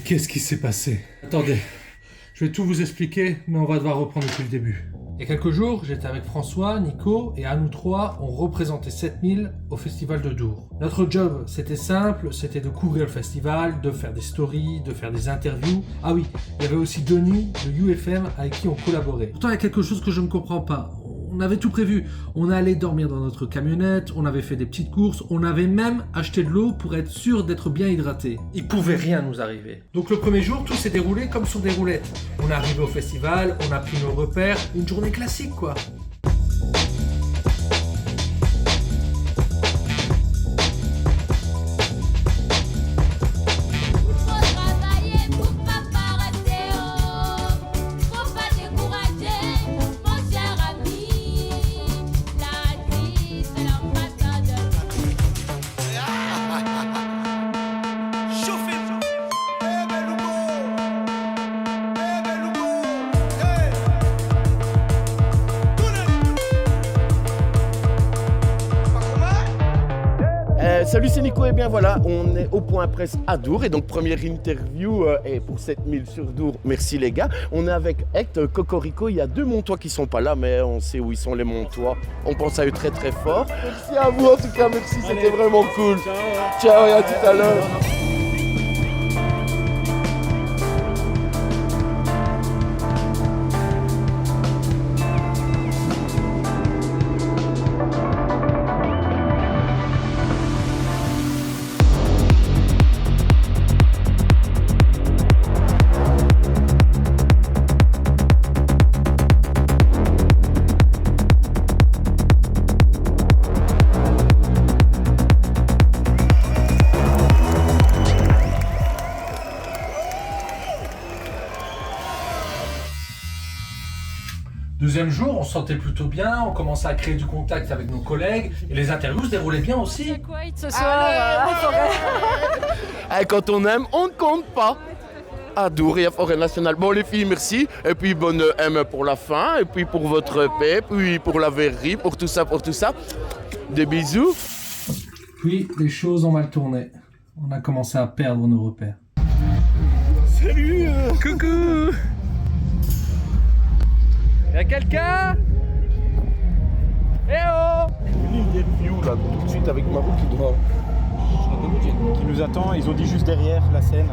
Qu'est-ce qui s'est passé? Attendez, je vais tout vous expliquer, mais on va devoir reprendre depuis le début. Il y a quelques jours, j'étais avec François, Nico, et à nous trois, on représentait 7000 au festival de Dour. Notre job, c'était simple, c'était de couvrir le festival, de faire des stories, de faire des interviews. Ah oui, il y avait aussi Denis de UFM avec qui on collaborait. Pourtant, il y a quelque chose que je ne comprends pas. On avait tout prévu. On allait dormir dans notre camionnette, on avait fait des petites courses, on avait même acheté de l'eau pour être sûr d'être bien hydraté. Il pouvait rien nous arriver. Donc le premier jour, tout s'est déroulé comme sur des roulettes. On est arrivé au festival, on a pris nos repères, une journée classique quoi. Salut, c'est Nico et bien voilà, on est au Point Presse à Dour et donc première interview et pour 7000 sur Dour, merci les gars. On est avec Hector, Cocorico, il y a 2 Montois qui sont pas là mais on sait où ils sont les Montois. On pense à eux très très fort. Merci à vous en tout cas, merci, c'était vraiment cool. Ciao et à tout à l'heure. Deuxième jour, on se sentait plutôt bien, on commençait à créer du contact avec nos collègues et les interviews se déroulaient bien aussi. C'est quoi ce soir? Quand on aime, on ne compte pas. À Dour et à Forêt Nationale. Bon les filles, merci. Et puis bonne M pour la fin, et puis pour votre paix, puis pour la verrerie, pour tout ça, pour tout ça. Des bisous. Puis les choses ont mal tourné. On a commencé à perdre nos repères. Salut. Coucou. Y'a quelqu'un? Eh oh! Une interview là, tout de suite avec Marou qui nous attend, ils ont dit juste derrière la scène.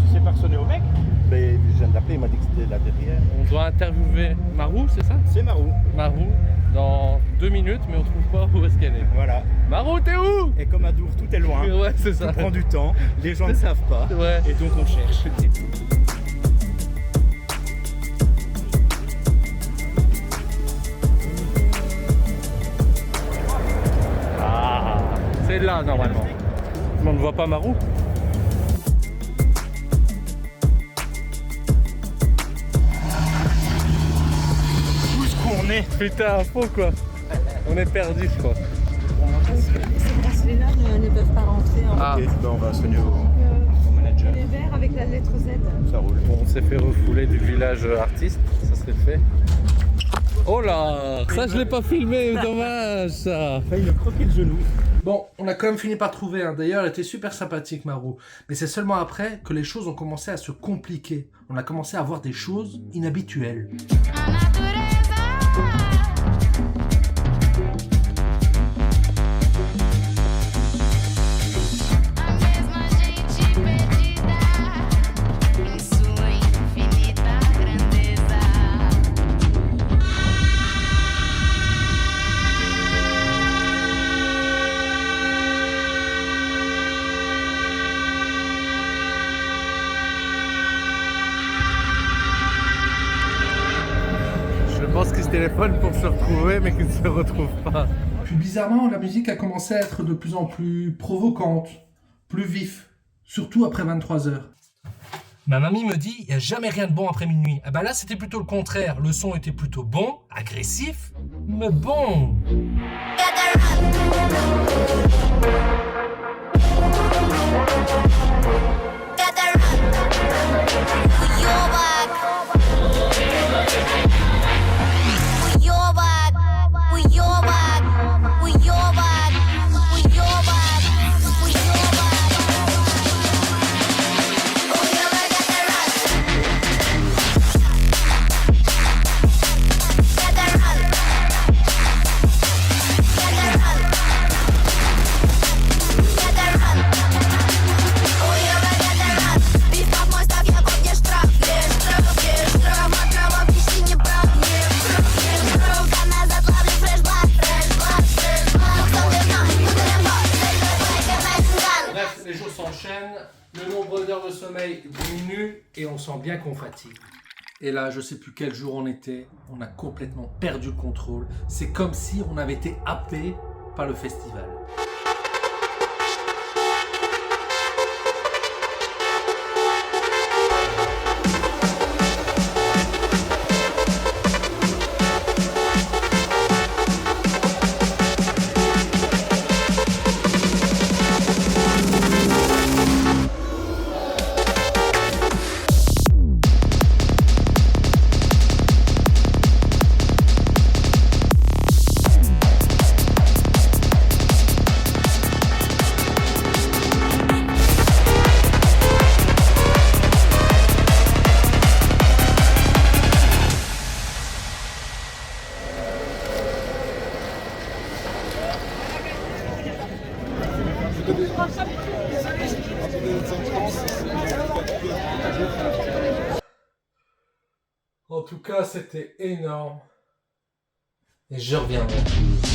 Tu sais pas sonner au mec? Mais je viens d'appeler, il m'a dit que c'était là derrière. On doit interviewer Marou, c'est ça? C'est Marou. Marou, dans 2 minutes, mais on trouve pas où est-ce qu'elle est. Voilà. Marou, t'es où? Et comme à Dour, tout est loin. Ouais, c'est ça. Ça prend du temps, les gens ne savent pas. Ouais. Et donc on cherche. Ah, c'est là normalement. Mais on ne voit pas Marou. Où est-ce qu'on est? Putain, faux quoi. On est perdu, je crois. Ces bracelets-là ne peuvent pas rentrer en Ah, Ok, ben on va sonner au manager. les verts avec la lettre Z. Ça roule. bon, on s'est fait refouler du village artiste, ça serait fait. Oh là, ça je l'ai pas filmé, dommage ça. Failli me croquer le genou. Bon, on a quand même fini par trouver. D'ailleurs, elle était super sympathique, Marou. Mais c'est seulement après que les choses ont commencé à se compliquer. On a commencé à voir des choses inhabituelles. Je pense qu'ils se téléphonent pour se retrouver, mais qu'ils ne se retrouvent pas. Puis bizarrement, la musique a commencé à être de plus en plus provocante, plus vif, surtout après 23h. Ma mamie me dit, il n'y a jamais rien de bon après minuit. Ah bah là, c'était plutôt le contraire. Le son était plutôt bon, agressif, mais bon. nombre d'heures de sommeil diminue et on sent bien qu'on fatigue. Et là, je sais plus quel jour on était, on a complètement perdu le contrôle. C'est comme si on avait été happé par le festival. En tout cas, c'était énorme. Et je reviendrai.